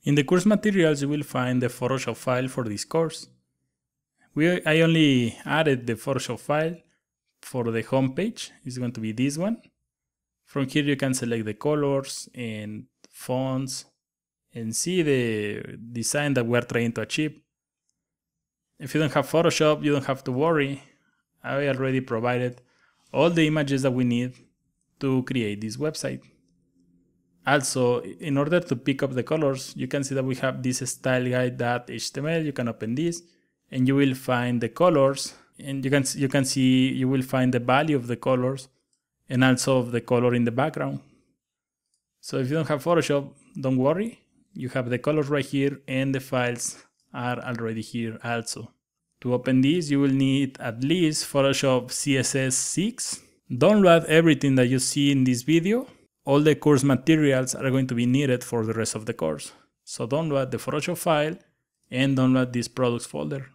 In the course materials, you will find the Photoshop file for this course. I only added the Photoshop file for the home page. It's going to be this one. From here, you can select the colors and fonts and see the design that we're trying to achieve. If you don't have Photoshop, you don't have to worry. I already provided all the images that we need to create this website. Also, in order to pick up the colors, you can see that we have this styleguide.html. You can open this and you will find the colors, and you will find the value of the colors and also of the color in the background. So if you don't have Photoshop, don't worry. You have the colors right here and the files are already here also. To open this, you will need at least Photoshop CSS 6. Download everything that you see in this video. All the course materials are going to be needed for the rest of the course. So download the Photoshop file and download this products folder.